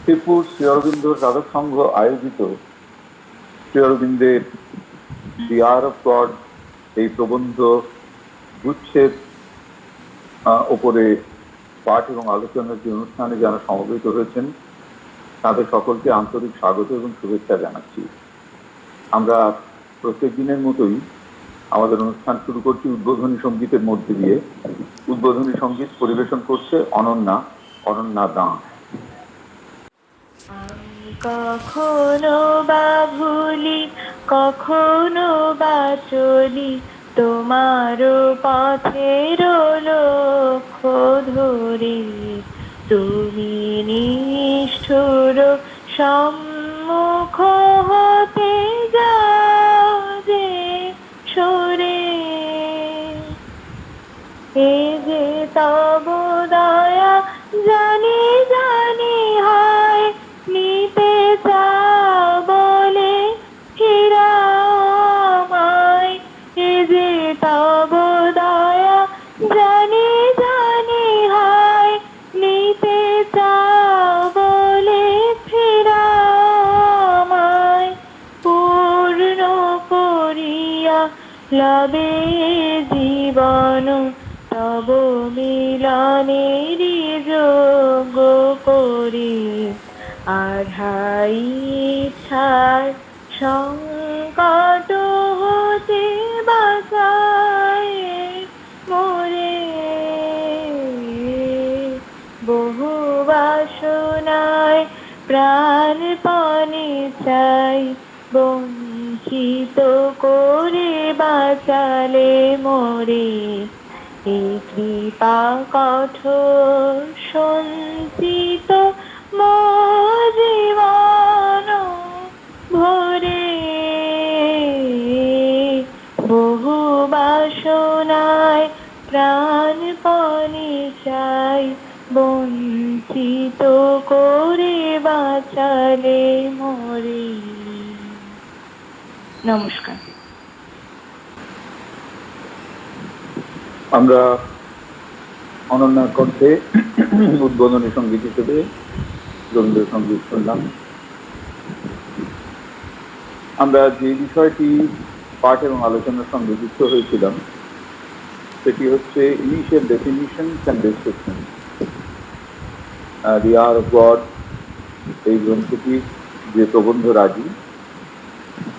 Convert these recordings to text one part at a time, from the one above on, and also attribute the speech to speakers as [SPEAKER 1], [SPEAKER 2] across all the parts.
[SPEAKER 1] শ্রীপুর শ্রী অরবিন্দ সাধক সংঘ আয়োজিত শ্রী অরবিন্দের দি আওয়ার অফ গড এই প্রবন্ধ গুচ্ছের ওপরে পাঠ এবং আলোচনার যে অনুষ্ঠানে যারা সমবেত হয়েছেন তাদের সকলকে আন্তরিক স্বাগত এবং শুভেচ্ছা জানাচ্ছি। আমরা প্রত্যেক দিনের মতোই আমাদের অনুষ্ঠান শুরু করছি উদ্বোধনী সঙ্গীতের মধ্যে দিয়ে। উদ্বোধনী সঙ্গীত পরিবেশন করছে অনন্যা দাস।
[SPEAKER 2] কখনো বা ভুলি, কখনো বা চলি, তোমার পথের লক্ষ্য ধরে। তুমি নিষ্ঠুর সম্মুখ হতে যাও যে সরে, এ যে তব দয়া জানি জানি হয়, নিতে চাও বলে ফিরামায়। এ যে তব দয়া জানি জানি হয়, নিতে চাও বলে ফিরামায়। পূর্ণ করিয়া লবে জীবন, তব মিলনেরই যোগ্য করি। আধাই ইচ্ছার সংকট হতে বাঁচায় মোরে। বহু বাসনায় প্রাণপণে চাই, বঞ্চিত করে বাঁচালে মোরে। এই কৃপা কঠোর সঞ্চিত জীবন ভরে। বহু বাসনায় প্রাণপণে চাই, বঞ্চিত করে বাঁচালে মোরে। নমস্কার।
[SPEAKER 1] আমরা অনন্যার কণ্ঠে উদ্বোধনী সঙ্গীত হিসেবে রবীন্দ্রসঙ্গীত শুনলাম। আমরা যে বিষয়টি পাঠ এবং আলোচনার সঙ্গে যুক্ত হয়েছিলাম সেটি হচ্ছে initial definitions and description. The hour of God এই গ্রন্থটি যে প্রবন্ধ রাজি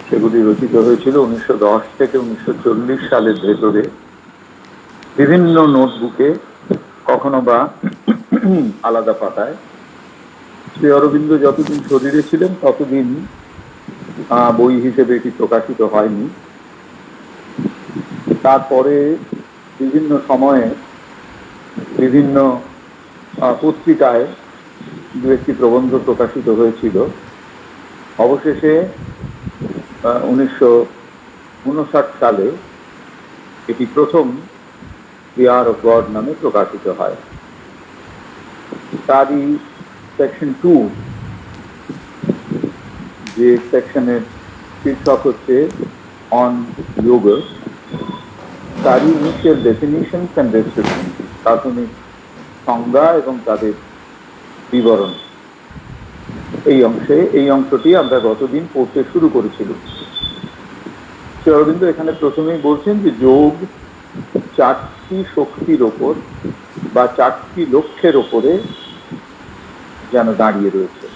[SPEAKER 1] সেগুলি রচিত হয়েছিল 1910 থেকে 1940 সালের ভেতরে বিভিন্ন নোটবুকে, কখনো বা আলাদা পাতায়। শ্রী অরবিন্দ যতদিন শরীরে ছিলেন ততদিন বই হিসেবে এটি প্রকাশিত হয়নি। তারপরে বিভিন্ন সময়ে বিভিন্ন পত্রিকায় দু একটি প্রবন্ধ প্রকাশিত হয়েছিল। অবশেষে 1959 সালে এটি প্রথম দি আওয়ার অফ গড নামে প্রকাশিত হয়। তারই সেকশন 2, যে সেকশনের শীর্ষক হচ্ছে অন যোগ, তারই ইনিশিয়াল ডেফিনিশনস অ্যান্ড ডেসক্রিপশন, প্রাথমিক সংজ্ঞা এবং তাদের বিবরণ। এই অংশটি আমরা গতদিন পড়তে শুরু করেছিলাম। শ্রী অরবিন্দ এখানে প্রথমেই বলছেন যে যোগ 4টি শক্তির ওপর বা 4টি লক্ষ্যের ওপরে যেন দাঁড়িয়ে রয়েছে।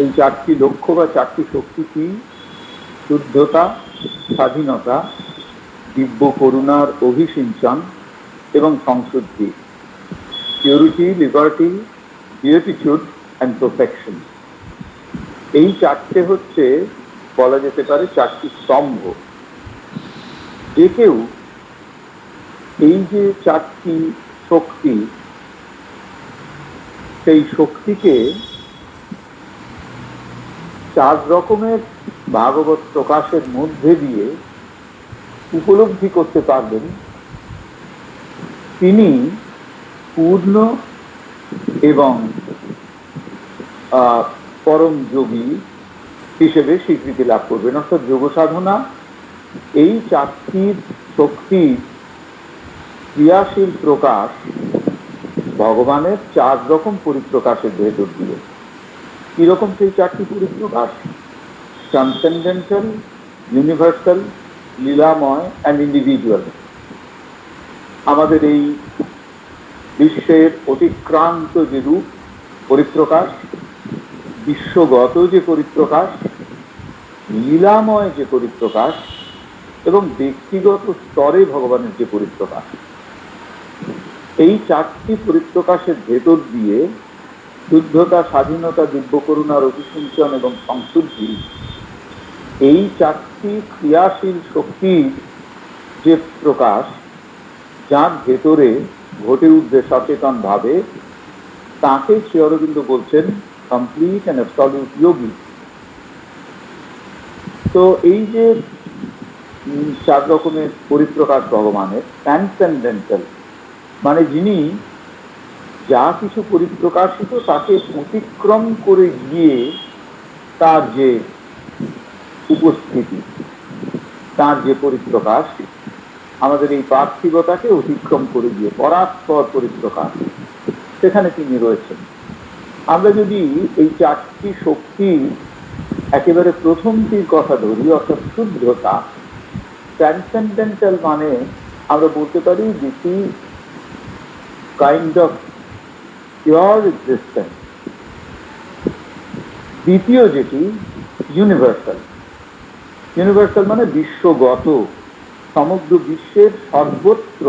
[SPEAKER 1] এই 4টি লক্ষ্য বা 4টি শক্তি কি? শুদ্ধতা, স্বাধীনতা, দিব্য করুণার অভিসিঞ্চন এবং সংশুদ্ধি। Purity, liberty, beatitude and perfection. এই 4টে হচ্ছে বলা যেতে পারে 4টি স্তম্ভ। যে কেউ এই যে 4টি শক্তি, সেই শক্তিকে 4 রকমের ভাগবত প্রকাশের মধ্যে দিয়ে উপলব্ধি করতে পারবেন, তিনি পূর্ণ এবং পরম যোগী হিসেবে স্বীকৃতি লাভ করবেন। অর্থাৎ যোগ সাধনা এই 4টি শক্তির ক্রিয়াশীল প্রকাশ ভগবানের 4 রকম পরিপ্রকাশের ভেতর দিয়ে। কিরকম সেই চারটি পরিপ্রকাশ? ট্রান্সেন্ডেন্টাল, ইউনিভার্সাল, লীলাময় অ্যান্ড ইন্ডিভিজুয়াল। আমাদের এই বিশ্বের অতিক্রান্ত যে রূপ পরিপ্রকাশ, বিশ্বগত যে পরিপ্রকাশ, লীলাময় যে পরিপ্রকাশ এবং ব্যক্তিগত স্তরে ভগবানের যে পরিপ্রকাশ, এই চারটি পরিপ্রকাশের ভেতর দিয়ে শুদ্ধতা, স্বাধীনতা, দিব্য করুণার অভিসিঞ্চন এবং সংশুদ্ধি, এই চারটি ক্রিয়াশীল শক্তির যে প্রকাশ, যার ভেতরে ঘটে উঠবে সচেতন ভাবে, তাকে শ্রী অরবিন্দ বলছেন কমপ্লিট অ্যান্ড অ্যাবসলিউট যোগী। তো এই যে চার রকমের পরিপ্রকাশ ভগবানের, ট্রান্সেন্ডেন্টাল মানে যিনি যা কিছু পরিপ্রকাশিত তাকে অতিক্রম করে গিয়ে তার যে উপস্থিতি, তার যে পরিপ্রকাশ, আমাদের এই পার্থিবতাকে অতিক্রম করে গিয়ে পরাৎপর পরিপ্রকাশ, সেখানে তিনি রয়েছেন। আমরা যদি এই চারটি শক্তি একেবারে প্রথমটির কথা ধরি, অর্থাৎ শুদ্ধতা, ট্রান্সেন্ডেন্টাল মানে আমরা বলতে পারি যেটি কাইন্ড অফ পিওর এক্সিস্টেন্স। দ্বিতীয় যেটি ইউনিভার্সাল, ইউনিভার্সাল মানে বিশ্বগত, সমগ্র বিশ্বের সর্বত্র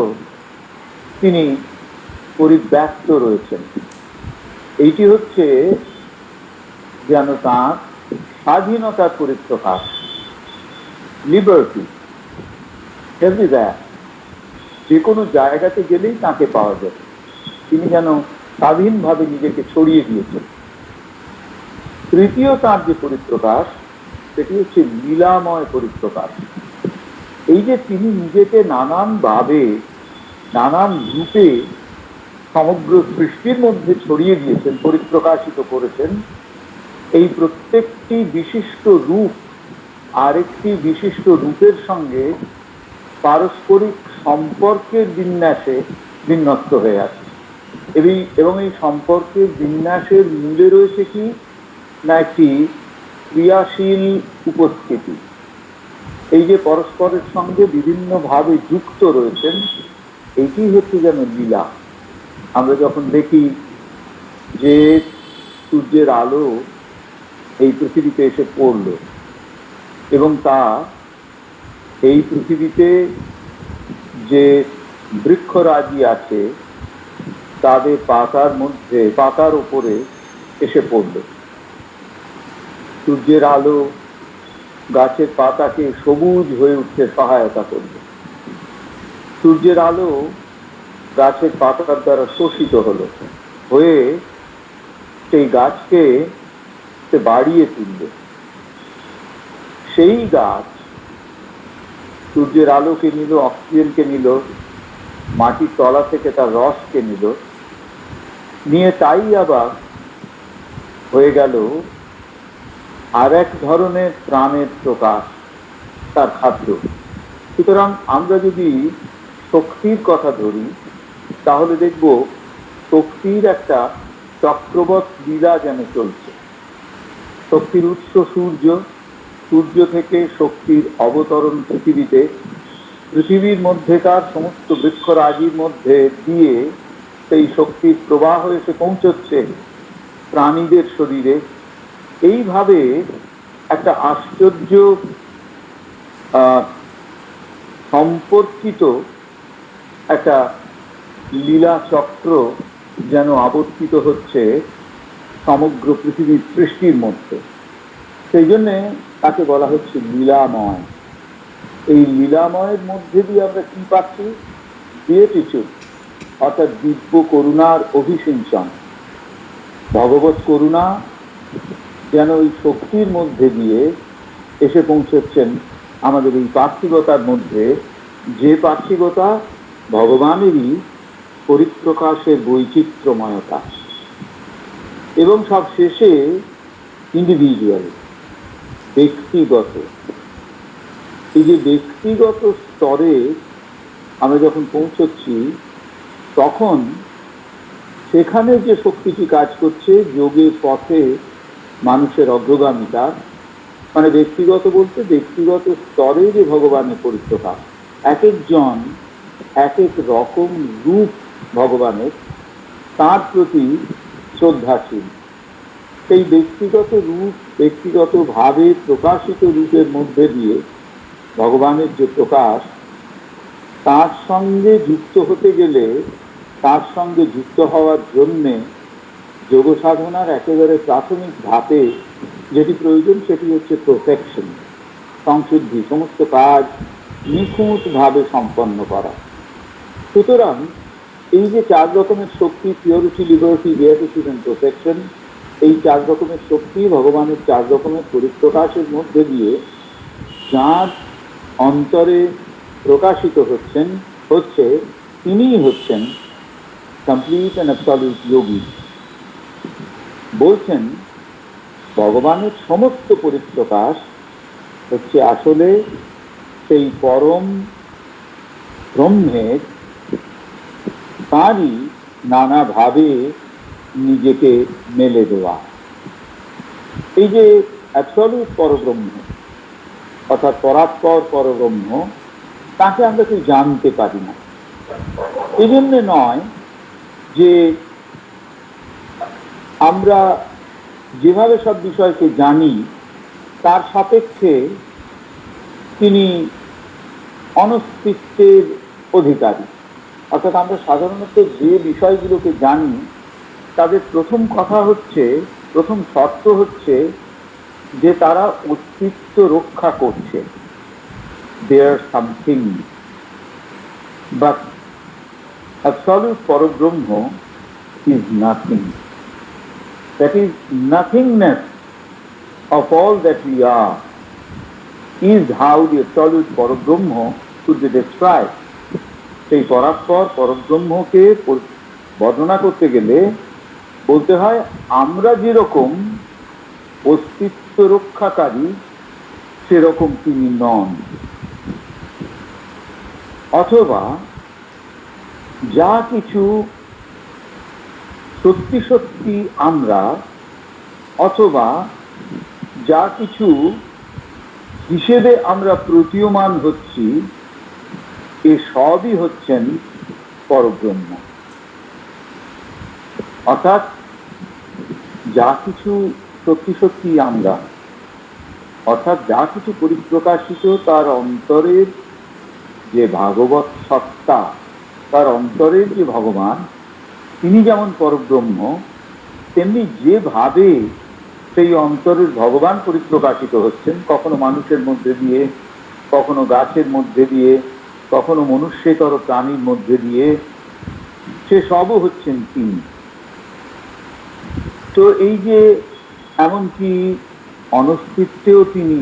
[SPEAKER 1] তিনি পরিব্যাপ্ত রয়েছেন। এইটি হচ্ছে যেন তাঁর স্বাধীনতার পরিপ্রকাশ, লিবার্টি, এভরিওয়্যার, যে কোনো জায়গাতে গেলেই তাকে পাওয়া যাবে। তিনি যেন স্বাধীনভাবে নিজেকে ছড়িয়ে দিয়েছেন। তৃতীয় তার যে পরিপ্রকাশ, সেটি হচ্ছে লীলাময় পরিপ্রকাশ। এই যে তিনি নিজেকে নানানভাবে, নানান রূপে সমগ্র সৃষ্টির মধ্যে ছড়িয়ে দিয়েছেন, পরিপ্রকাশিত করেছেন, এই প্রত্যেকটি বিশিষ্ট রূপ আরেকটি বিশিষ্ট রূপের সঙ্গে পারস্পরিক সম্পর্কের বিন্যাসে বিন্যস্ত হয়ে আছে। এবং এই সম্পর্কের বিন্যাসের মূলে রয়েছে কি না একটি ক্রিয়াশীল উপস্থিতি। এই যে পরস্পরের সঙ্গে বিভিন্নভাবে যুক্ত রয়েছেন, এইটি হচ্ছে যেন লীলা। আমরা যখন দেখি যে সূর্যের আলো এই পৃথিবীতে এসে পড়ল এবং তা এই পৃথিবীতে যে বৃক্ষরাজি আছে তাদের পাতার মধ্যে, পাতার উপরে এসে পড়ল, সূর্যের আলো গাছের পাতাকে সবুজ হয়ে উঠতে সহায়তা করবে। সূর্যের আলো গাছের পাতার দ্বারা শোষিত হলো, হয়ে সেই গাছকে বাড়িয়ে তুলবে। সেই গাছ সূর্যের আলোকে নিল, অক্সিজেনকে নিল, মাটির তলা থেকে তার রসকে নিল, নিয়ে তাই আবার হয়ে গেল আর এক ধরনের প্রাণের প্রকাশ, তার খাদ্য। সুতরাং আমরা যদি শক্তির কথা ধরি, তাহলে দেখব শক্তির একটা চক্রবৎ লীলা যেন চলছে। শক্তির উৎস সূর্য, সূর্য থেকে শক্তির অবতরণ পৃথিবীতে, পৃথিবীর মধ্যেকার সমস্ত বৃক্ষরাজির মধ্যে দিয়ে সেই শক্তির প্রবাহ এসে পৌঁছচ্ছে প্রাণীদের শরীরে। এইভাবে একটা আশ্চর্য সম্পর্কিত একটা লীলা চক্র যেন আবর্তিত হচ্ছে সমগ্র পৃথিবীর সৃষ্টির মধ্যে। সেই জন্যে তাকে বলা হচ্ছে লীলাময়। এই লীলাময়ের মধ্যে দিয়ে আমরা কি পাচ্ছি? বিয়েটিচুড, অর্থাৎ দিব্য করুণার অভিসিঞ্চন। ভগবত করুণা যেন ওই শক্তির মধ্যে দিয়ে এসে পৌঁছচ্ছেন আমাদের এই পার্থিবতার মধ্যে, যে পার্থিবতা ভগবানেরই পরিপ্রকাশের বৈচিত্র্যময়তা। এবং সব শেষে ইন্ডিভিজুয়াল, ব্যক্তিগত। এই যে ব্যক্তিগত স্তরে আমরা যখন পৌঁছচ্ছি, তখন সেখানে যে শক্তিটি কাজ করছে যোগের পথে মানুষের অগ্রগামিতা, মানে ব্যক্তিগত বলতে ব্যক্তিগত স্তরে যে ভগবানের পরিপ্রকাশ, এক একজন এক এক রকম রূপ ভগবানের, তার প্রতি শ্রদ্ধাশীল। সেই ব্যক্তিগত রূপ, ব্যক্তিগত ভাবে প্রকাশিত রূপের মধ্যে দিয়ে ভগবানের যে প্রকাশ, তার সঙ্গে যুক্ত হতে গেলে, তার সঙ্গে যুক্ত হওয়ার জন্যে যোগ সাধনার একেবারে প্রাথমিক ধাপে যেটি প্রয়োজন সেটি হচ্ছে পারফেকশন, সংশুদ্ধি, সমস্ত কাজ নিখুঁতভাবে সম্পন্ন করা। সুতরাং এই যে 4 রকমের শক্তি, পিওরিটি, লিবার্টি, বিয়াটিটিউড এন্ড পারফেকশন, এই 4 রকমের শক্তি ভগবানের 4 রকমের পরিপ্রকাশের মধ্যে দিয়ে যার অন্তরে প্রকাশিত হচ্ছে তিনিই হচ্ছেন কমপ্লিট অ্যান্ড অ্যাবসলিউট যোগী। বলছেন ভগবানের সমস্ত পরিপ্রকাশ হচ্ছে আসলে সেই পরম ব্রহ্মের, তারই নানাভাবে নিজেকে মেলে দেওয়া। এই যে অ্যাবসলিউট পরব্রহ্ম অর্থাৎ পরাৎপর পরব্রহ্ম, তাকে আমরা কেউ জানতে পারি না। এই জন্যে নয় যে আমরা যেভাবে সব বিষয়কে জানি তার সাপেক্ষে তিনি অনস্তিত্বের অধিকারী। অর্থাৎ আমরা সাধারণত যে বিষয়গুলোকে জানি তাদের প্রথম কথা হচ্ছে, প্রথম শর্ত হচ্ছে যে তারা অস্তিত্ব রক্ষা করছে, they're something. But absolute Parabrahma is nothing. That is nothingness of all that we are is how the absolute Parabrahma should be described. সেই পরাৎপর পরব্রহ্মকে বর্ণনা করতে গেলে বলতে হয় আমরা যেরকম অস্তিত্ব রক্ষাকারী সেরকম তিনি নন, অথবা যা কিছু সত্যি সত্যি আমরা, অথবা যা কিছু হিসেবে আমরা প্রতীয়মান হচ্ছি, এ সবই হচ্ছেন পরব্রহ্ম। অর্থাৎ যা কিছু সত্যি সত্যি আমরা, অর্থাৎ যা কিছু পরিপ্রকাশিত তার অন্তরের যে ভাগবত সত্তা, তার অন্তরের যে ভগবান, তিনি যেমন পরব্রহ্ম, তেমনি যেভাবে সেই অন্তরের ভগবান পরিপ্রকাশিত হচ্ছেন, কখনো মানুষের মধ্যে দিয়ে, কখনো গাছের মধ্যে দিয়ে, কখনো মনুষ্যেতর প্রাণীর মধ্যে দিয়ে, সে সবও হচ্ছেন তিনি। তো এই যে এমনকি অনস্তিত্বেও তিনি,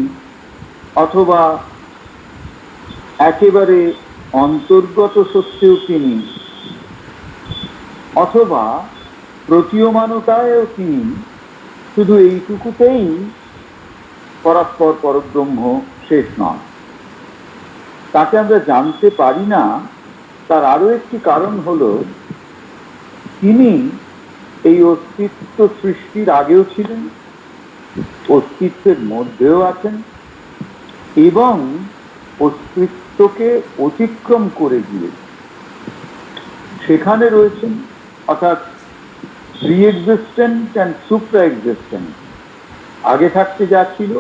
[SPEAKER 1] অথবা একেবারে অন্তর্গত সত্ত্বেও তিনি, অথবা প্রতীয়মানতায়ও তিনি, শুধু এইটুকুতেই পরাৎপর পরব্রহ্ম শেষ নয়। তাকে আমরা জানতে পারি না, তার আরো একটি কারণ হলো তিনি এই অস্তিত্ব সৃষ্টির আগেও ছিলেন, অস্তিত্বের মধ্যেও আছেন, এবং অস্তিত্বকে অতিক্রম করে গিয়ে সেখানে রয়েছেন। অর্থাৎ pre existent and supra existent, আগে থাকতে যা ছিল,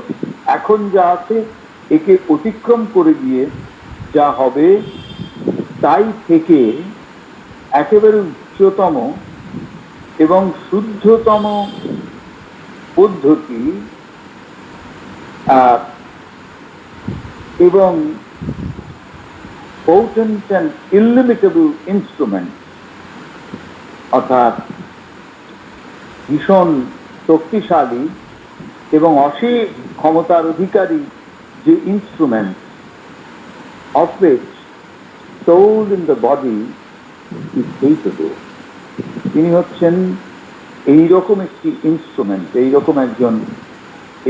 [SPEAKER 1] এখন যা আছে, একে অতিক্রম করে গিয়ে যা হবে, তাই থেকে একেবারে উচ্চতম এবং শুদ্ধতম পদ্ধতি এবং potent and illimitable instrument, অর্থাৎ ভীষণ শক্তিশালী এবং অসীম ক্ষমতার অধিকারী যে instrument, of which soul in the body is capable, তিনি হচ্ছেন এইরকম একটি ইনস্ট্রুমেন্ট,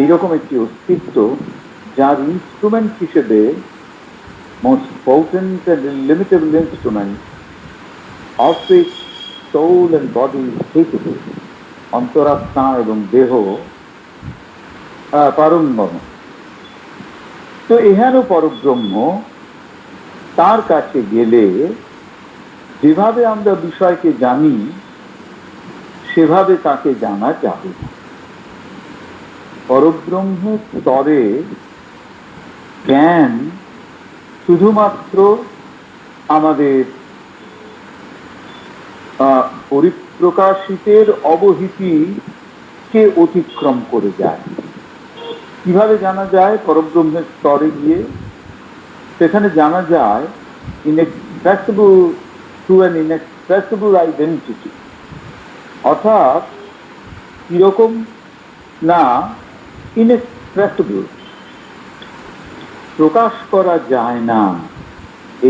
[SPEAKER 1] এইরকম একটি অস্তিত্ব যার ইনস্ট্রুমেন্ট হিসেবে, most potent and illimitable instrument of which soul and body is capable, অন্তরাত্মা এবং দেহ পারঙ্গম। তো এহেন পরব্রহ্ম, তার কাছে গেলে যেভাবে আমরা বিষয়কে জানি সেভাবে তাকে জানা যাবে না। পরব্রহ্মের স্তরে জ্ঞান শুধুমাত্র আমাদের পরিপ্রকাশিতের অবহিতিকে অতিক্রম করে যায়। কিভাবে জানা যায়? পরব্রহ্মের স্তরে গিয়ে সেখানে জানা যায় ইনএক্সপ্রেসিবল থ্রু অ্যান ইনএক্সপ্রেসিবল আইডেন্টিটি। অর্থাৎ কিরকম না, ইনএক্সপ্রেসিবল, প্রকাশ করা যায় না,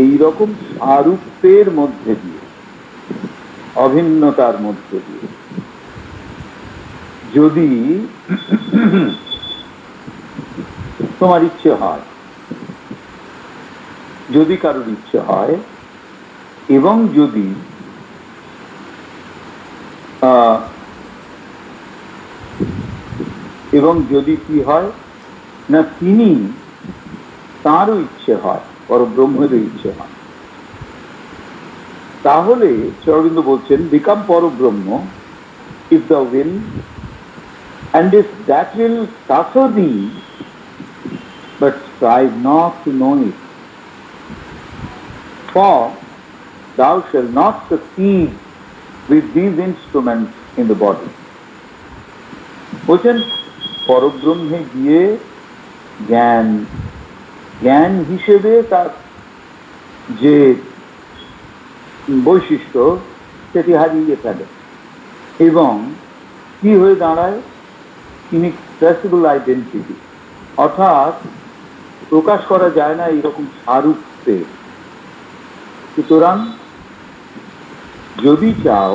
[SPEAKER 1] এই রকম সারূপ্যের মধ্যে দিয়ে, অভিন্নতার মধ্যে দিয়ে। যদি তোমার ইচ্ছে হয়, যদি কারোর ইচ্ছে হয়, এবং যদি কি হয় না, তিনি তারও ইচ্ছে হয়, পরব্রহ্মেরও ইচ্ছে হয়, তাহলে শ্রী অরবিন্দ বলছেন become Parabrahma if the will, and if that will suffer thee, but strive not to know it, for thou shalt not succeed with these instruments in the body. বলছেন পরব্রহ্মে গিয়ে জ্ঞান, জ্ঞান হিসেবে তার যে বৈশিষ্ট্য সেটি হারিয়ে ফেলে এবং কি হয়ে দাঁড়ায়? ইনএক্সপ্রেসিবল আইডেন্টিটি, অর্থাৎ প্রকাশ করা যায় না এইরকম সারূপ্যে। সুতরাং যদি চাও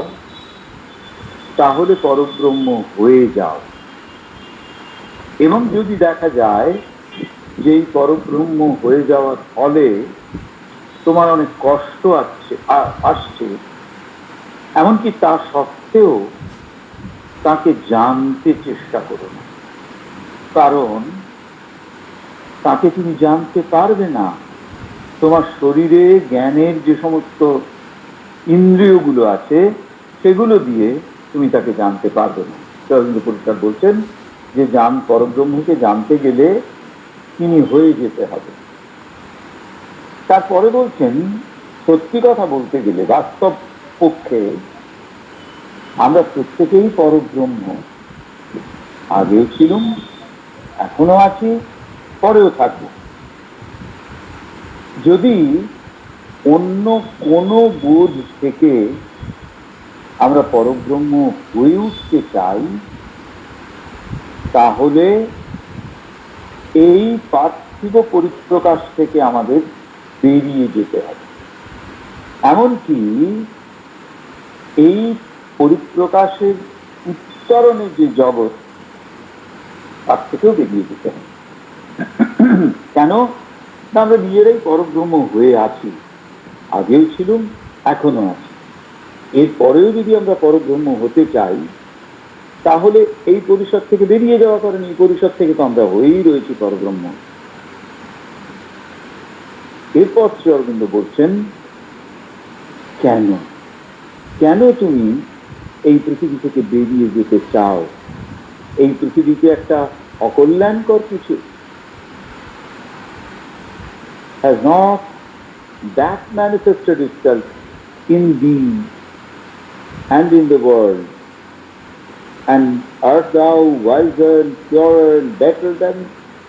[SPEAKER 1] তাহলে পরব্রহ্ম হয়ে যাও, এবং যদি দেখা যায় যে এই পরব্রহ্ম হয়ে যাওয়ার ফলে তোমার অনেক কষ্ট আসছে, এমনকি তা সত্ত্বেও তাকে জানতে চেষ্টা করো না, কারণ তাকে তুমি জানতে পারবে না। তোমার শরীরে জ্ঞানের যে সমস্ত ইন্দ্রিয়গুলো আছে সেগুলো দিয়ে তুমি তাকে জানতে পারবে না। রবীন্দ্র পরিষ্কার বলছেন যে পরব্রহ্মকে জানতে গেলে তিনি হয়ে যেতে হবে। তারপরে বলছেন সত্যি কথা বলতে গেলে বাস্তব পক্ষে আমরা প্রত্যেকেই পরব্রহ্ম, আগেও ছিলাম, এখনো আছি, পরেও থাকব। যদি অন্য কোনো বোধ থেকে আমরা পরব্রহ্ম হয়ে উঠতে চাই, তাহলে এই পার্থিব পরিপ্রকাশ থেকে আমাদের বেরিয়ে যেতে হবে। এমনকি এই পরিপ্রকাশের উত্তরণে যে জগৎ, তার থেকেও বেরিয়ে যেতে হবে। কেন? আমরা নিজেরাই পরব্রহ্ম হয়ে আছি, আগেও ছিলাম, এখনো আছি। এরপরেও যদি আমরা পরব্রহ্ম হতে চাই, তাহলে এই পরিষদ থেকে বেরিয়ে যাওয়া, কারণ এই পরিষদ থেকে তো আমরা হয়েই রয়েছি পরব্রহ্ম। এরপর শ্রী অরবিন্দ বলছেন কেন, কেন তুমি এই পৃথিবী থেকে বেরিয়ে যেতে চাও? এই পৃথিবীতে একটা অকল্যাণকর কিছু? Has not that manifested itself in thee and in the world? And art thou wiser and purer and better than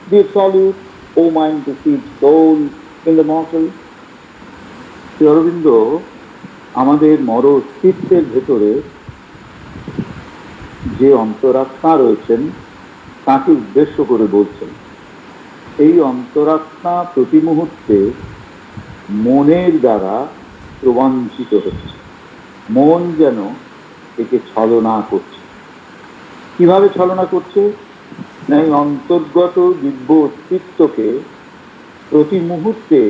[SPEAKER 1] the absolute, O mind deceived soul in the mortal? Shri Aurobindo আমাদের মর অস্তিত্বের ভেতরে যে অন্তরাত্মা রয়েছেন তাকে উদ্দেশ্য করে বলছেন, এই অন্তরাত্মা প্রতি মুহূর্তে মনের দ্বারা প্রবঞ্চিত হচ্ছে। মন যেন একে ছলনা করছে। কিভাবে ছলনা করছে? না, এই অন্তর্গত দিব্য অস্তিত্বকে প্রতি মুহূর্তে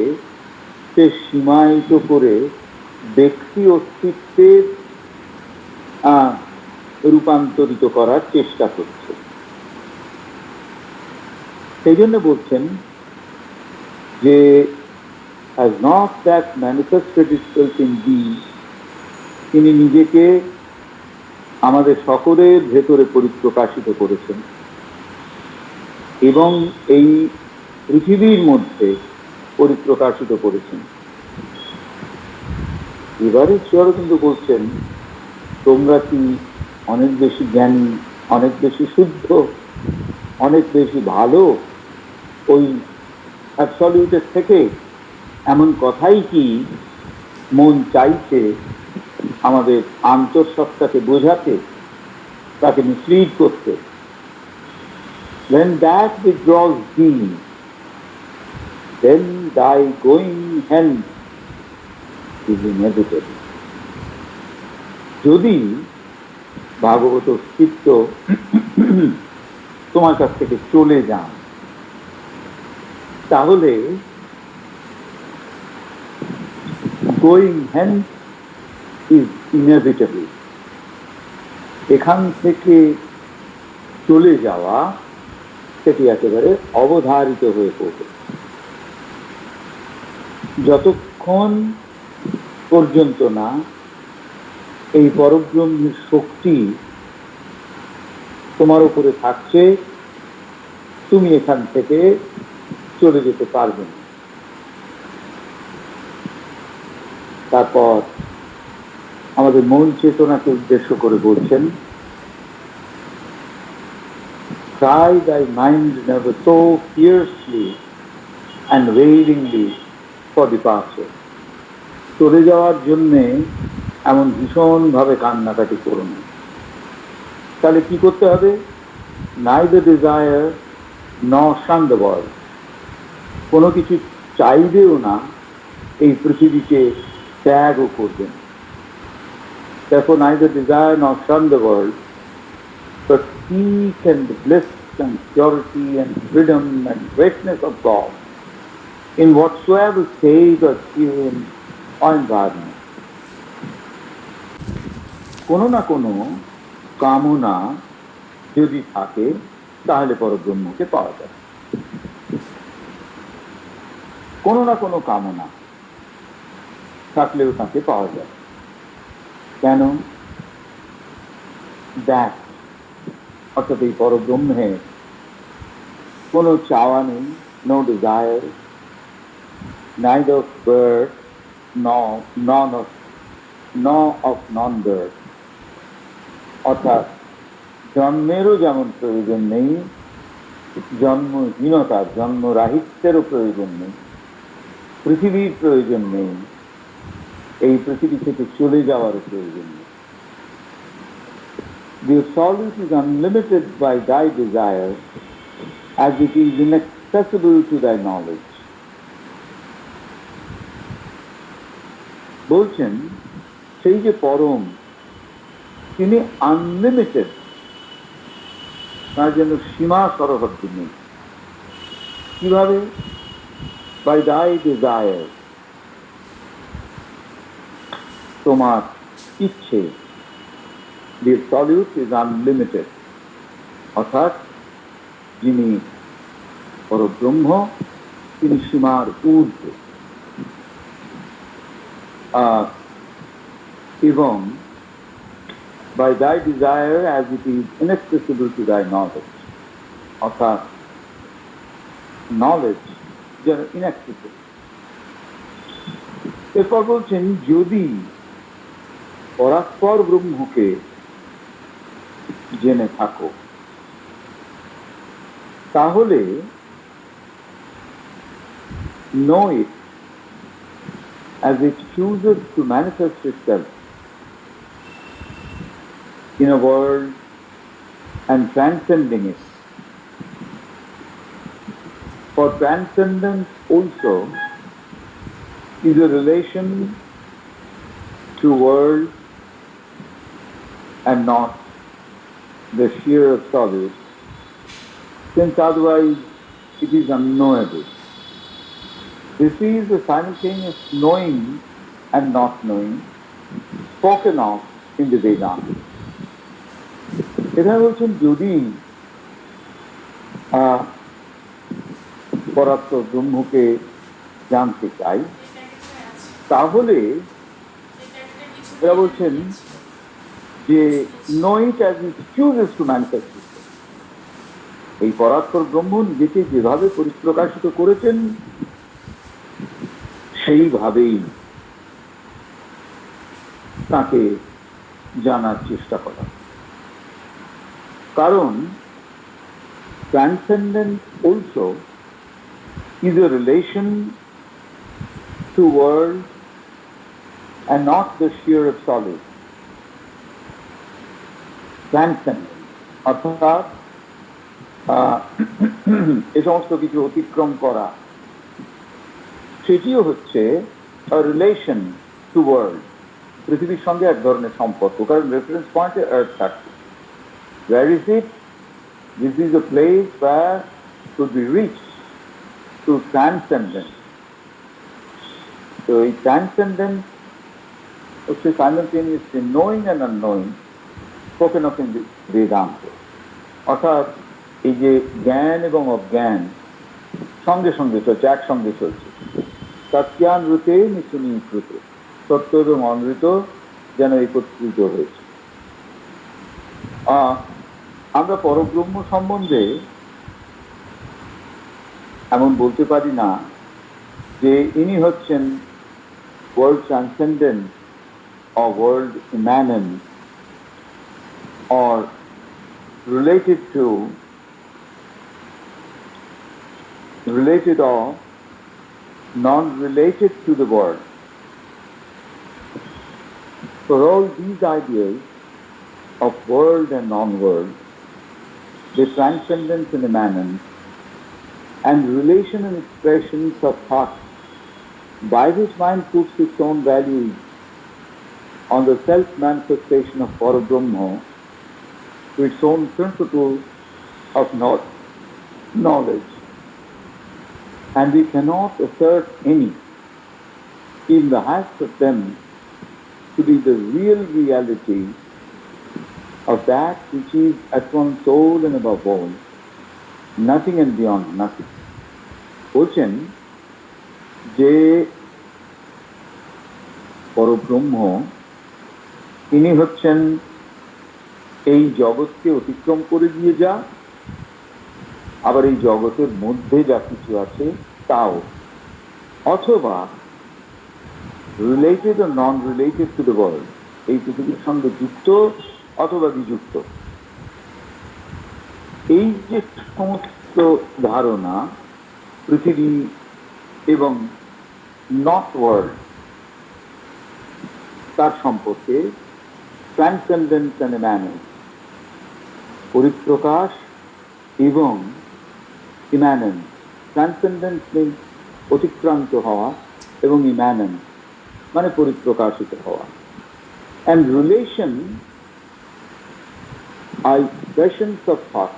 [SPEAKER 1] সে সীমায়িত করে ব্যক্তি অস্তিত্বের রূপান্তরিত করার চেষ্টা করছে। সেই জন্য বলছেন যে has not that manifested itself in thee, তিনি নিজেকে আমাদের সকলের ভেতরে পরিপ্রকাশিত করেছেন এবং এই পৃথিবীর মধ্যে পরিপ্রকাশিত করেছেন। এবারে ঈশ্বরও কিন্তু বলছেন, তোমরা কি অনেক বেশি জ্ঞানী, অনেক বেশি শুদ্ধ, অনেক বেশি ভালো ওই অ্যাবসলিউটের থেকে? এমন কথাই কি মন চাইছে আমাদের আন্তঃসত্ত্বাকে বোঝাতে, তাকে মিসলিড করতে? When that withdraws thee, then thy going hence is inevitable. যদি ভাগবত চিত্ত তোমার কাছ থেকে চলে যান, তাহলে going hence is inevitable. এখান থেকে চলে যাওয়া সেটি একেবারে অবধারিত হয়ে পড়বে। যতক্ষণ পর্যন্ত না এই পরব্রহ্মের শক্তি তোমার উপরে থাকছে, তুমি এখান থেকে চলে যেতে পারবে না। তারপর আমাদের মন চেতনাকে উদ্দেশ্য করে বলছেন, try thy mind never so fiercely and wailingly for departure. চলে যাওয়ার জন্যে এমন ভীষণ ভাবে কান্নাকাটি করো না। তাহলে কি করতে হবে? neither desire nor shun the world. কোনো কিছু চাইবেও না, এই পৃথিবীকে ত্যাগও করবেন। Therefore neither desire nor shun the world, but seek and bliss and purity and freedom and greatness of God in whatsoever state or experience or environment. কোনো না কোনো কামনা যদি থাকে, তাহলে পরব্রহ্মকে পাওয়া যায়। কোনো না কোনো কামনা থাকলেও তাকে পাওয়া যায়। কেন? দেখ, অর্থাৎ এই পরব্রহ্মে কোনো চাওয়া নেই, no desire, neither of birth nor of non-birth. অর্থাৎ জন্মেরও যেমন প্রয়োজন নেই, জন্মহীনতার, জন্মরাহিত্যেরও প্রয়োজন নেই, পৃথিবীর প্রয়োজন নেই, এই পৃথিবী থেকে চলে যাওয়ারও প্রয়োজন নেই। The absolute is unlimited by thy desire as it is inaccessible to thy knowledge. বলছেন, সেই যে পরম, তিনি আনলিমিটেড, তার জন্য সীমা সরহদ্দ নেই। কিভাবে? বাই thy desire, তোমার ইচ্ছে। The absolute is unlimited, অর্থাৎ যিনি পরব্রহ্ম, তিনি সীমার ঊর্ধ্বে। এবং by thy desire as it is inaccessible to thy knowledge, অর্থাৎ knowledge যেন inaccessible। এরপর বলছেন, যদি পরাৎপর ব্রহ্মকে জেনে থাকো, তাহলে know it as it chooses to manifest itself in a world and transcending it. For transcendence also is a relation to world and not the sheer absolute, since otherwise it is unknowable. This is the simultaneous knowing and not knowing spoken of in the Vedanta. এখানে বলছেন, যদি পরাত্পর ব্রহ্মকে জানতে চাই, তাহলে এরা বলছেন যে know it as it chooses to manifest itself. এই পরাত্পর ব্রহ্ম নিজেকে যেভাবে পরিপ্রকাশিত করেছেন সেইভাবেই তাকে জানার চেষ্টা করা। কারণ transcendence also is a relation to world and not the sheer absolute. Transcendence অর্থাৎ এ সমস্ত কিছু অতিক্রম করা, সেটিও হচ্ছে a relation to world, পৃথিবীর সঙ্গে এক ধরনের সম্পর্ক। কারণ রেফারেন্স পয়েন্টে আর্থ থাকছে। Where is it? This is a place where could be reached to transcendence. So এই transcendence হচ্ছে simultaneously knowing and unknowing, spoken of in the Vedanta. অর্থাৎ এই যে জ্ঞান এবং অজ্ঞান সঙ্গে সঙ্গে চলছে, একসঙ্গে চলছে। সত্যানৃতে নিচুনীকৃত, সত্য এবং অনৃত যেন একত্রিত হয়েছে। আমরা পরব্রহ্ম সম্বন্ধে এমন বলতে পারি না যে ইনি হচ্ছেন world transcendent or world immanent or related or non-related to the world. For all these ideas of world and non-world, the transcendence and immanence, and relation and expressions of thought by which mind puts its own values on the self-manifestation of Parabrahma to its own principle of knowledge. And we cannot assert any, even the highest of them, to be the real reality of that which is at one soul and above all, nothing and beyond nothing. বলছেন যে পরব্রহ্ম তিনি হচ্ছেন এই জগৎকে অতিক্রম করে দিয়ে যা, আবার এই জগতের মধ্যে যা কিছু আছে তাও, অথবা রিলেটেড ও non related to the world, এই পৃথিবীর সঙ্গে যুক্ত অথবা বিযুক্ত। এই যে সমস্ত ধারণা পৃথিবী এবং নট ওয়ার্ল্ড তার সম্পর্কে ট্রান্সেন্ডেন্স এন্ড ইম্যানেন্স, পরিপ্রকাশ এবং ইম্যানেন্স। ট্রান্সেন্ডেন্স মিন্স অতিক্রান্ত হওয়া এবং ইম্যানেন্স মানে পরিপ্রকাশিত হওয়া। And relation are expressions of thought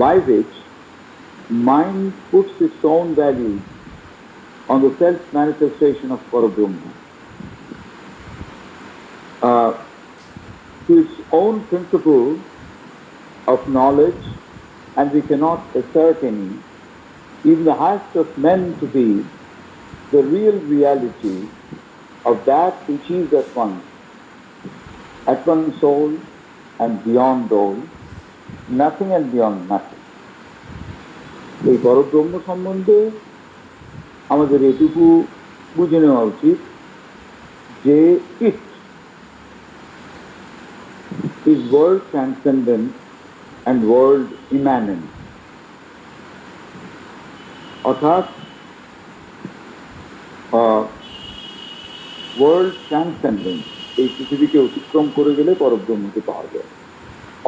[SPEAKER 1] by which mind puts its own values on the self-manifestation of Parabrahma, to its own principle of knowledge, and we cannot assert any, even the highest of men, to be the real reality of that which is at one soul and beyond all, nothing and beyond nothing. এই পরব্রহ্ম সম্বন্ধে আমাদের এটুকু বুঝে নেওয়া উচিত যে it is world transcendent and world immanent, অর্থাৎ world ট্রান্সেন্ডেন্স, এই পৃথিবীকে অতিক্রম করে গেলে পরব্রহ্মকে পাওয়া যায়।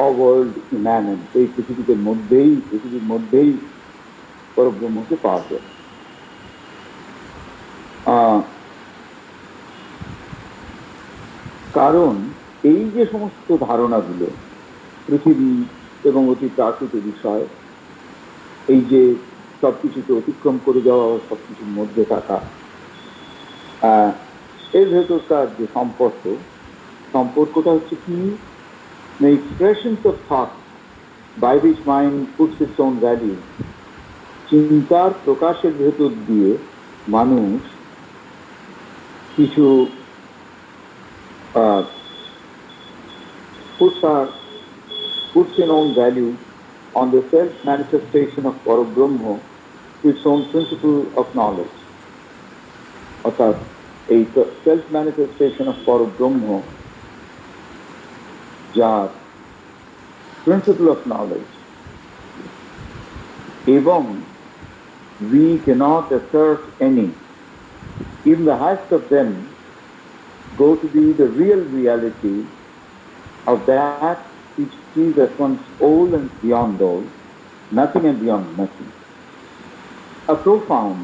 [SPEAKER 1] অওয়ার্ল্ড ইম্যানেন্ট, এই পৃথিবীর মধ্যেই পরব্রহ্মকে পাওয়া যায়। কারণ এই যে সমস্ত ধারণাগুলো পৃথিবী এবং অতি প্রাকৃত বিষয়, এই যে সবকিছুকে অতিক্রম করে যাওয়া, সবকিছুর মধ্যে থাকা, এর ভেতরকার যে সম্পর্কটা হচ্ছে কি, expressions of thought by which mind puts its own value. চিন্তার প্রকাশের ভেতর দিয়ে মানুষ কিছু puts in own value on the self-manifestation of Parabrahma to its own principle of knowledge. অর্থাৎ এই self-manifestation of Parabrahma যার principle of knowledge, এবং we cannot assert any. Even the highest of them go to be the real reality of that which is at once all and beyond all, nothing and beyond nothing. A profound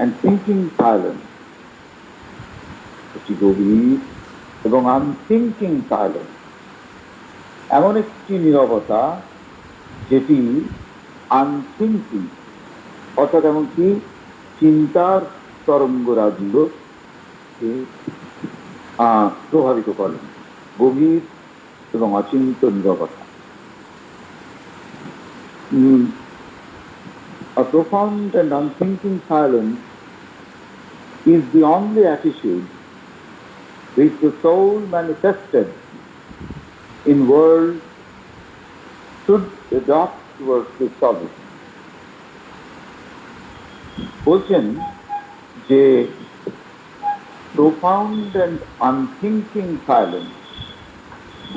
[SPEAKER 1] and thinking silence, একটি গভীর এবং unthinking silence, এমন একটি নীরবতা যেটি unthinking, অর্থাৎ এমনকি চিন্তার তরঙ্গরাজিকে প্রভাবিত করে, গভীর এবং অচিন্ত নীরবতা। A profound and unthinking silence is the only attitude which the soul manifested in world should adopt towards the solid. বলছেন যে profound and unthinking silence,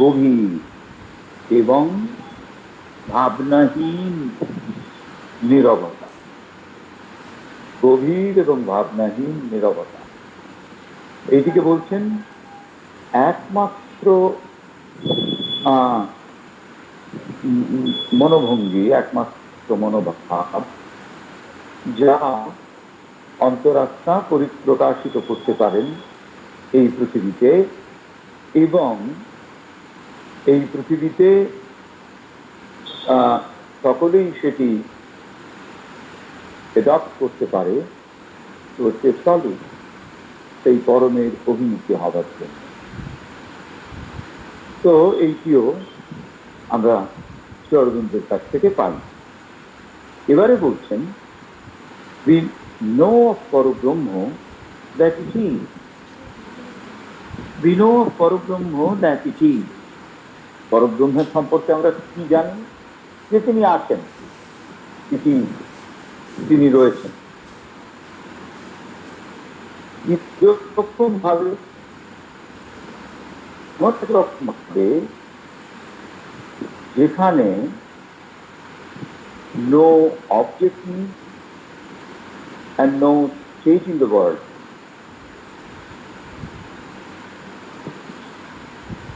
[SPEAKER 1] গভীর এবং ভাবনাহীন নীরবতা, গভীর এবং ভাবনাহীন নীরবতা, এইটিকে বলছেন একমাত্র মনোভঙ্গি, একমাত্র মনোভাব যা অন্তরাত্মা পরিপ্রকাশিত করতে পারেন এই পৃথিবীতে, এবং এই পৃথিবীতে সকলেই সেটি অ্যাডপ্ট করতে পারে, তো সে সলিড সেই পরমের অভিমুখী হবার জন্য। তো এইটিও আমরা শ্রী অরবিন্দের কাছ থেকে পাই। এবারে বলছেন we know of Parabrahma that it is. We know of Parabrahma that it is. পরব্রহ্মের সম্পর্কে আমরা কি জানি? যে তিনি আছেন, তিনি রয়েছেন। ভাবে যেখানে no object is and no state in the world.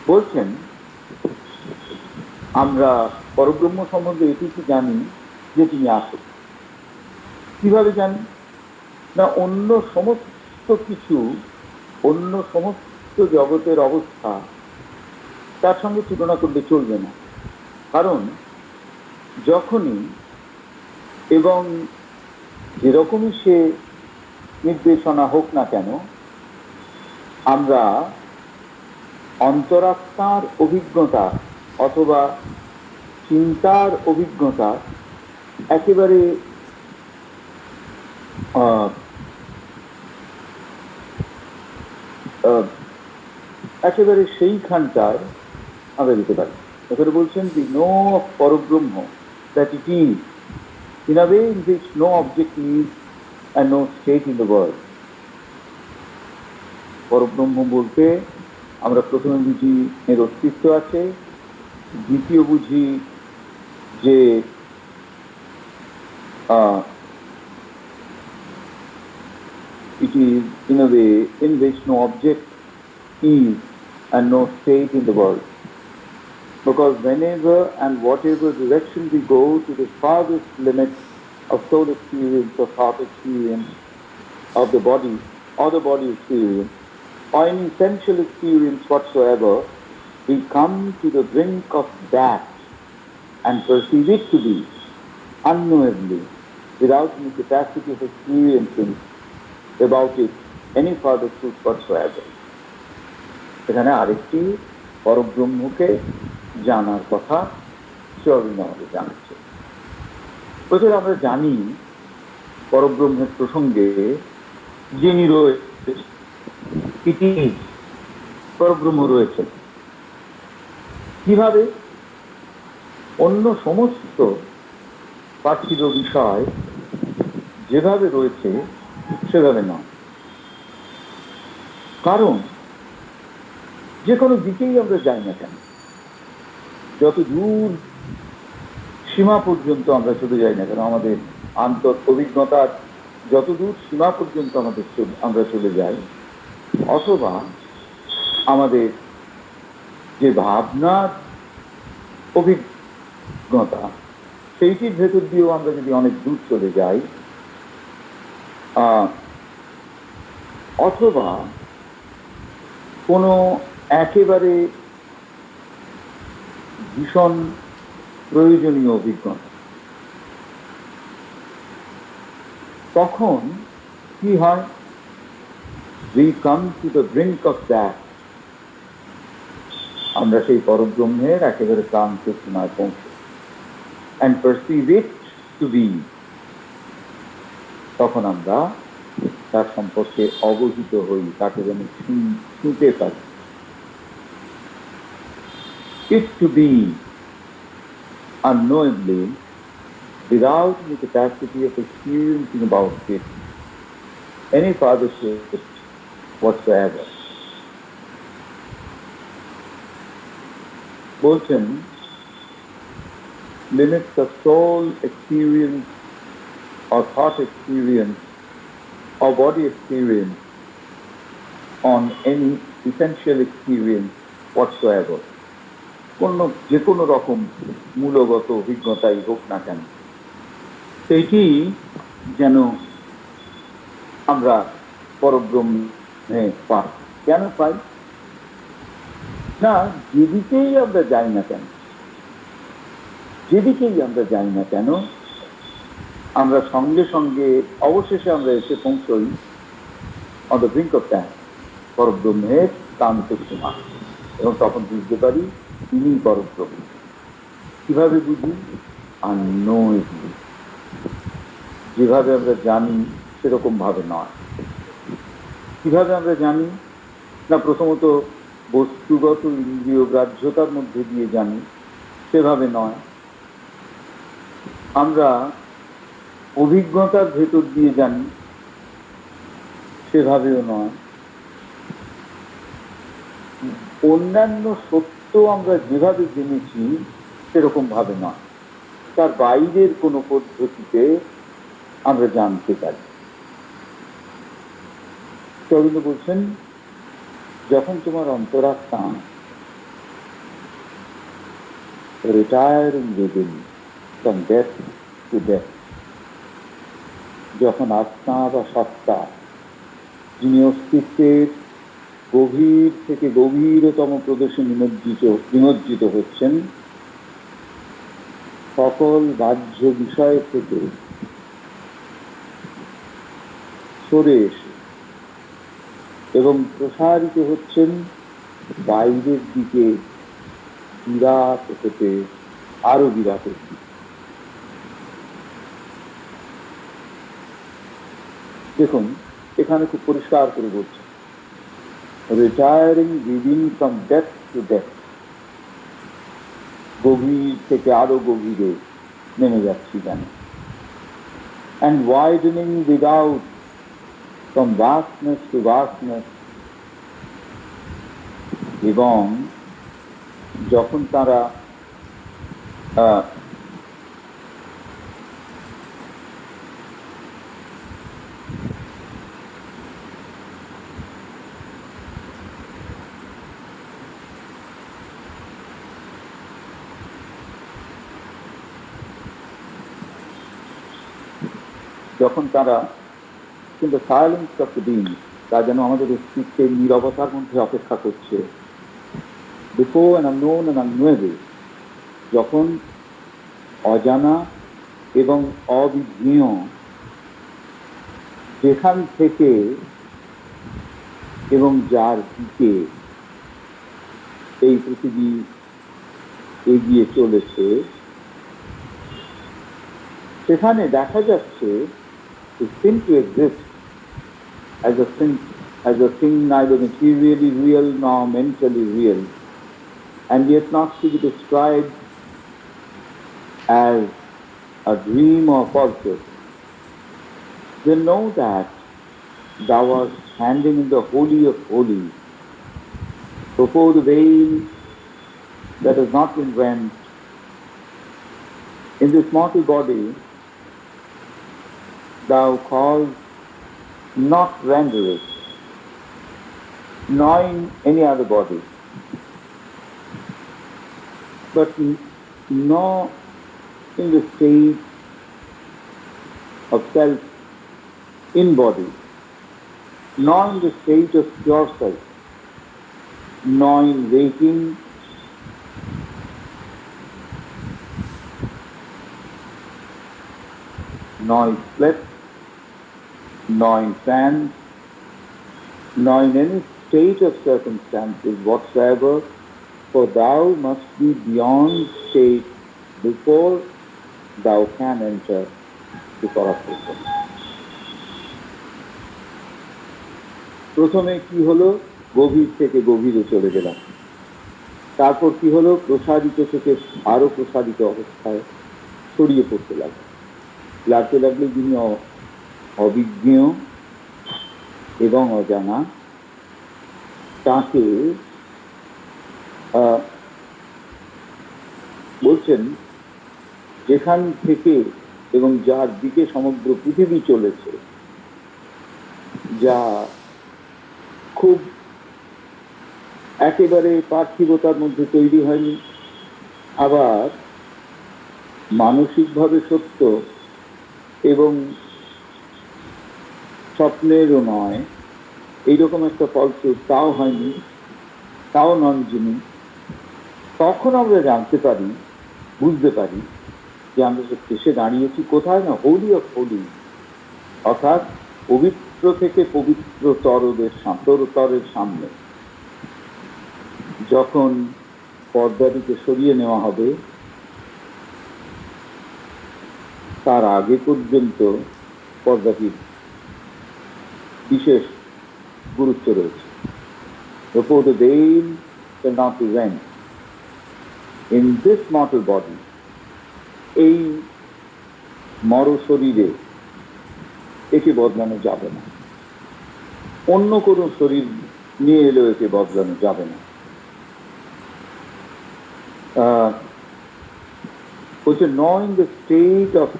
[SPEAKER 1] বলছেন আমরা পরব্রহ্ম সম্বন্ধে এটুকু জানি যে তিনি আছেন। কিভাবে জানি? না, অন্য সমস্ত কিছু, অন্য সমস্ত জগতের অবস্থা তার সঙ্গে তুলনা করলে চলবে না। কারণ যখনই এবং যেরকমই সে নির্দেশনা হোক না কেন, আমরা অন্তরাত্মার অভিজ্ঞতা অথবা চিন্তার অভিজ্ঞতা একেবারে সেইখানটায় আমরা দিতে পারি। এখানে বলছেন যে know of Parabrahma that it is in a way in which no object is and no state in the world. পরব্রহ্ম বলতে আমরা প্রথমে বুঝি এর অস্তিত্ব আছে, দ্বিতীয় বুঝি যে it is in a way in which no object is and no state in the world. Because whenever and whatever direction we go to the farthest limit of soul experience or thought experience of the body or the body experience or any essential experience whatsoever, we come to the brink of that and perceive it to be unknowingly, without any capacity of experiencing about it any further truth whatsoever. এখানে আরেকটি পরব্রহ্মকে জানার কথা শ্রী অরবিন্দ আমাদের জানাচ্ছে। প্রথমে আমরা জানি পরব্রহ্মের প্রসঙ্গে যিনি রয়েছে, পরব্রহ্ম রয়েছে। কিভাবে? অন্য সমস্ত পার্থিব বিষয় যেভাবে রয়েছে সেভাবে নয়। কারণ যে কোনো দিকেই আমরা যাই না কেন, যত দূর সীমা পর্যন্ত আমরা চলে যাই না কেন, আমাদের আন্তর অভিজ্ঞতার যত দূর সীমা পর্যন্ত আমরা চলে যাই, অথবা আমাদের যে ভাবনার অভিজ্ঞতা সেইটির ভেতর দিয়েও আমরা যদি অনেক দূর চলে যাই, অথবা কোনো একেবারে ভীষণ প্রয়োজনীয় অভিজ্ঞতা, তখন কি হয়? We come to the brink of that. আমরা সেই পরব্রহ্মের একেবারে প্রান্ত সীমায় পৌঁছে and perceive it to be, তখন আমরা তার সম্পর্কে অবহিত হই, তাকে যেন ছুঁতে পারি। It to be unknowingly, without the capacity of experiencing about it any further shift whatsoever. বলছেন, limits of soul experience or thought experience or body experience on any essential experience whatsoever. যে কোনো রকম মূলগত অভিজ্ঞতাই হোক না কেন, সেইটি যেন আমরা পরব্রহ্মে পাই। কেন পাই? না, যেদিকেই আমরা যাই না কেন, যেদিকেই আমরা যাই না কেন, আমরা সঙ্গে সঙ্গে অবশেষে আমরা এসে পৌঁছই on the brink of that, পরব্রহ্মের প্রান্ত সীমা, এবং তখন বুঝতে পারি তিনি পরব্রহ্ম। কিভাবে বুঝি? unknowingly, যেভাবে আমরা জানি সেরকম ভাবে নয়। কিভাবে আমরা জানি? না, প্রথমত বস্তুগত ইন্দ্রিয় গ্রাহ্যতার মধ্যে দিয়ে জানি, সেভাবে নয়। আমরা অভিজ্ঞতার ভেতর দিয়ে জানি, সেভাবেও নয়। অন্যান্য সত্য আমরা যেভাবে জেনেছি সেরকম ভাবে নয়, তার বাইরের কোনো পদ্ধতিতে আমরা জানতে পারি। অরবিন্দ বলছেন, যখন তোমার অন্তরাত্মা retiring within from death to death, যখন আত্মা বা সত্তা, যিনি অস্তিত্বের গভীর থেকে গভীরতম প্রদেশে নিমজ্জিত হচ্ছেন, সকল বাহ্য বিষয় থেকে সরে এসে এবং প্রসারিত হচ্ছেন বাইরের দিকে, বিরাট হতে আরো বিরাটের দিকে। দেখুন, এখানে খুব পরিষ্কার করে বলছে, retiring within from death to death, গভীর থেকে আরো গভীরে নেমে যাচ্ছি কেন, and widening without from vastness to vastness, এবং যখন তারা in the silence of the being, তা যেন আমাদের অস্তিত্বের নীরবতার মধ্যে অপেক্ষা করছে। Before an unknown and unknowable, যখন অজানা এবং অবিজ্ঞেয় যেখান থেকে এবং যার দিকে এই পৃথিবী এগিয়ে চলেছে সেখানে দেখা যাচ্ছে to seem to exist as a thing neither materially real nor mentally real, and yet not to be described as a dream or falsehood. They know that thou art standing in the Holy of Holies, before the veil that has not been rent. In this mortal body, thou cause not render it, nor in any other body, but nor in the state of self in body, nor in the state of pure self, nor in waking, nor in slept, nor in trance, nor in any state of circumstances whatsoever, for thou must be beyond state before thou can enter the Parabrahma. প্রথমে কি হলো, গভীর থেকে গভীরে চলে গেলাম। তারপর কি হলো, প্রসারিত থেকে আরো প্রসারিত অবস্থায় ছড়িয়ে পড়তে লাগলো। লাগতে লাগলে যিনি অভিজ্ঞ এবং অজানা, তাকে বলছেন যেখান থেকে এবং যার দিকে সমগ্র পৃথিবী চলেছে, যা খুব একেবারে পার্থিবতার মধ্যে তৈরি হয়নি, আবার মানসিকভাবে সত্য এবং স্বপ্নেরও নয়, এইরকম একটা ফলস্বরূপ তাও হয়নি, তাও নন যিনি, তখন আমরা জানতে পারি, বুঝতে পারি যে আমরা এসে দাঁড়িয়েছি কোথায় না, হোলি অফ হোলি, অর্থাৎ পবিত্র থেকে পবিত্র তরের সামনে। যখন পর্দাটিকে সরিয়ে নেওয়া হবে, তার আগে পর্যন্ত পর্দাটির বিশেষ গুরুত্ব রয়েছে। Before the veil shall not be rent, in this mortal body, এই মর শরীরে একে বদলানো যাবে না, অন্য কোনো শরীর নিয়ে এলেও একে বদলানো যাবে না। বলছে nor in the state of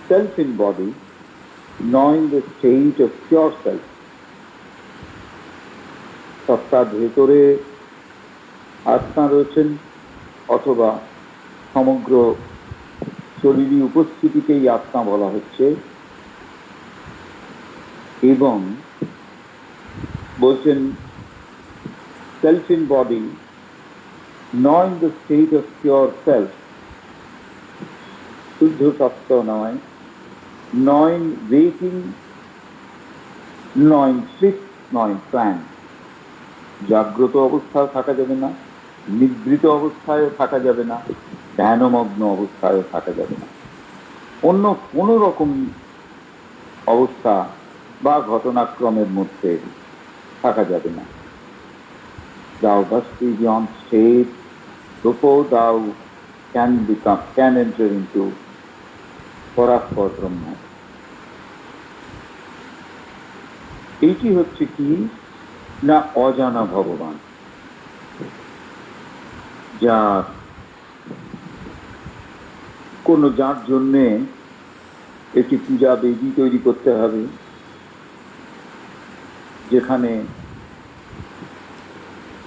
[SPEAKER 1] self in body, nor in the state of pure self, সত্তার ভেতরে আত্মা রয়েছেন অথবা সমগ্র শরীরী উপস্থিতিকেই আত্মা বলা হচ্ছে, এবং বলছেন self in body, not in the state of pure self, শুদ্ধ সত্য নয়, নয় ইন ওয়েকিং, নয় ইন স্লিপ, নয় ইন ট্রান্স। জাগ্রত অবস্থায় থাকা যাবে না, নিদ্রিত অবস্থায়ও থাকা যাবে না, ধ্যানমগ্ন অবস্থায়ও থাকা যাবে না, অন্য কোন রকম অবস্থা বা ঘটনাক্রমের মধ্যে থাকা যাবে না। Thou must be beyond state before thou can enter into পরাৎপর ব্রহ্ম। এইটি হচ্ছে কি না, অজানা ভগবান, যার যার জন্যে একটি পূজা বেদি তৈরি করতে হবে, যেখানে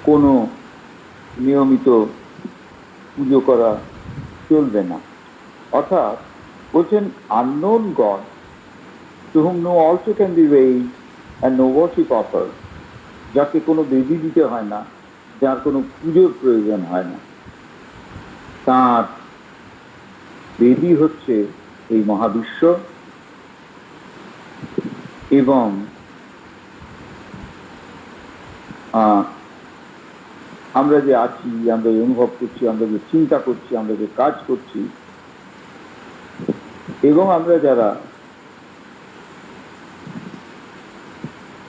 [SPEAKER 1] কোনো নিয়মিত পুজো করা চলবে না। অর্থাৎ বলছেন unknown God, to whom no altar can be raised and no worship offered, যাকে কোনো বেদি দিতে হয় না, যার কোনো পুজোর প্রয়োজন হয় না, তার বেদি হচ্ছে এই মহাবিশ্ব। এবং আমরা যে আছি, আমরা যে অনুভব করছি, আমরা যে চিন্তা করছি, আমরা যে কাজ করছি, এবং আমরা যারা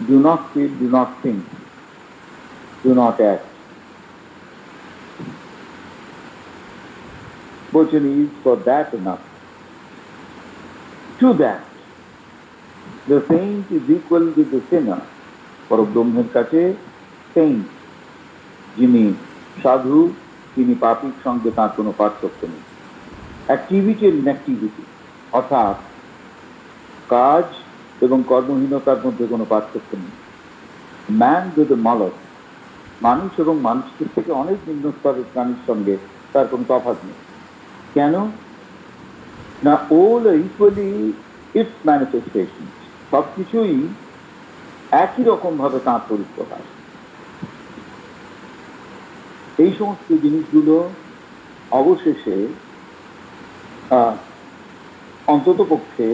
[SPEAKER 1] do not feel, do not think, do not act, বলছেন is for that enough. To that, the saint is equal with the sinner. পরব্রহ্মের কাছে saint, যিনি সাধু, তিনি পাপীর সঙ্গে তার কোনো পার্থক্য নেই। অ্যাক্টিভিটি এন্ড ইনঅ্যাক্টিভিটি, অর্থাৎ কাজ এবং কর্মহীনতার মধ্যে কোনো পার্থক্য নেই। ম্যান উইথ এ মলক, মানুষ এবং মানুষের থেকে অনেক নিম্ন স্তরের প্রাণীর সঙ্গে তার কোনো তফাৎ নেই। কেন না, all are equally its manifestations, সবকিছুই একই রকম ভাবে তাঁর পরিপ্রকাশ। এই সমস্ত জিনিসগুলো অবশেষে অন্তত পক্ষে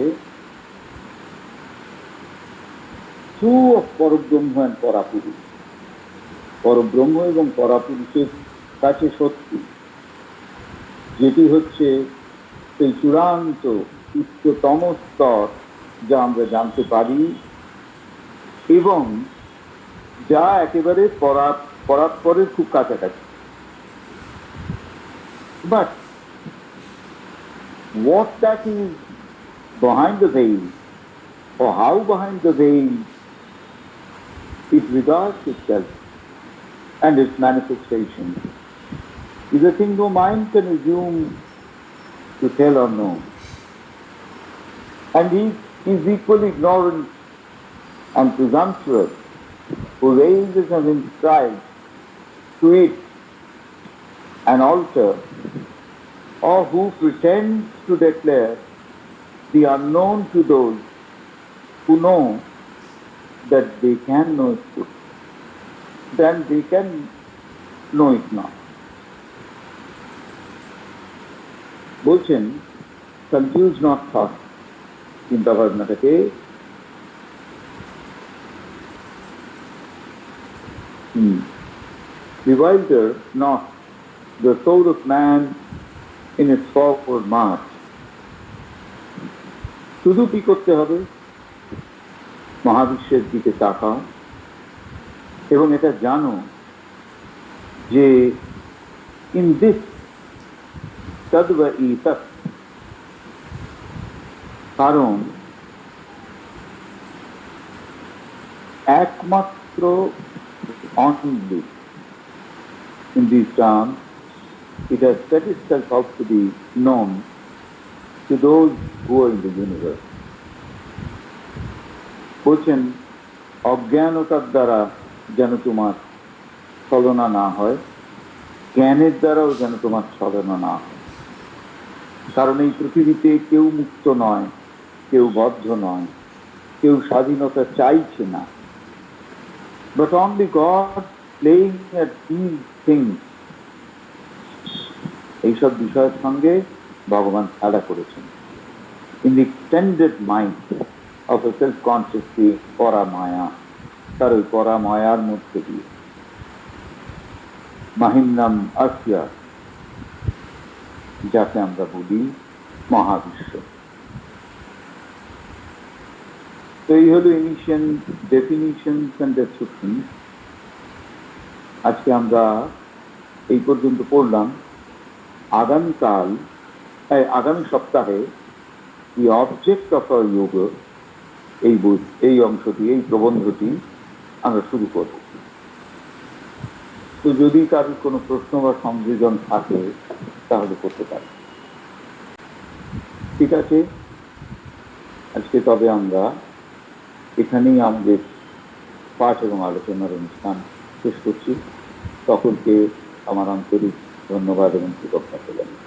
[SPEAKER 1] ট্রু অফ পরব্রহ্ম অ্যান্ড পরাপুরুষ, পরব্রহ্ম এবং পরাপুরুষের কাছে সত্যি, যেটি হচ্ছে সেই চূড়ান্ত উচ্চতম স্তর যা আমরা জানতে পারি এবং যা একেবারে পরাৎপরের খুব কাছাকাছি। But what that is behind the veil, or how behind the veil it regards itself and its manifestation, is a thing no mind can assume to tell or know. And he is equally ignorant and presumptuous who raises and inscribes to it an altar, or who pretends to declare the unknown to those who know that they can know it too, then they can know it not. বলছেন confuse not thought, চিন্তা ভাবনাটাকে bewilder not the soul of man in its forward march. শুধু কি করতে হবে, মহাবিশ্বের দিকে তাকাও এবং এটা জানো যে in this তদ্বা ইতৎ, কারণ একমাত্র only in these terms it has set itself out to be known to those who are in the universe. বলছেন অজ্ঞানতার দ্বারা যেন তোমার ছলনা না হয়, জ্ঞানের দ্বারাও যেন তোমার ছলনা না হয়। কারণ এই পৃথিবীতে কেউ মুক্ত নয়, কেউ বদ্ধ নয়, কেউ স্বাধীনতা চাইছে না। But only God playing at these things, এইসব বিষয়ের সঙ্গে ভগবান খেলা করেছেন। In the extended mind of a self-conscious being, পরা মায়া, তার ওই পরা মায়ার মধ্যে দিয়ে মাহিন্নাম আসিয়া, যাকে আমরা বলি মহাবিশ্ব। তো এই হলো ইনিশিয়াল ডেফিনিশনস এন্ড ডেসক্রিপশনস। আজকে আমরা এই পর্যন্ত পড়লাম। আগামী সপ্তাহে দি অবজেক্ট অফ আওয়ার যোগ, এই অংশটি, এই প্রবন্ধটি আমরা শুরু করব। তো যদি কারোর কোনো প্রশ্ন বা সংযোজন থাকে তাহলে করতে পারি। ঠিক আছে, আজকে তবে আমরা এখানেই আমাদের পাঠ এবং আলোচনার অনুষ্ঠান শেষ করছি। সকলকে আমার আন্তরিক ধন্যবাদ এবং কৃতজ্ঞতা জানাই।